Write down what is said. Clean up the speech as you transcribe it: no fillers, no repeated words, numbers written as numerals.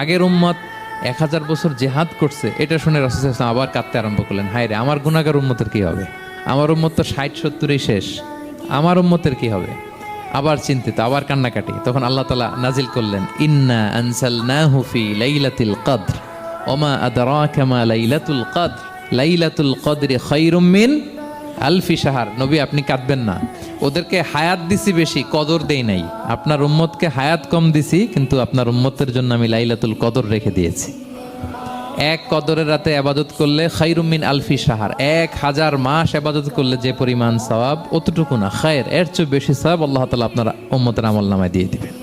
আগের উম্মত 1000 বছর জেহাদ করছে, এটা শুনে রাসূল সাল্লাল্লাহু আলাইহি ওয়াসাল্লাম আবার কাঁদতে আরম্ভ করলেন, হায় রে আমার গুনাহগার উম্মতের কি হবে, আমার উম্মত তো 60-70-ই শেষ, আমার উম্মতের কি হবে। আবার চিন্তিত, আবার কান্নাকাটি। তখন আল্লাহ তাআলা নাজিল করলেন, ইন্না আনসালনাহু ফি লাইলাতিল কদর ওমা আদরাকা মা লাইলাতুল কদর লাইলাতুল কদরি খায়রুম মিন আলফি শাহর। নবী আপনি কাঁদবেন না, ওদেরকে হায়াত দিছি বেশি, কদর দেই নাই। আপনার উম্মতকে হায়াত কম দিছি, কিন্তু আপনার উম্মতের জন্য আমি লাইলাতুল কদর রেখে দিয়েছি। এক কদরের রাতে আবাদত করলে খায়রুম মিন আলফি শাহর, 1000 মাস আবাদত করলে যে পরিমাণ সওয়াব, অতটুকু না, খায়ের এর চেয়ে বেশি সওয়াব আল্লাহ তাআলা আপনার উম্মতের আমলনামায় দিয়ে দিবেন।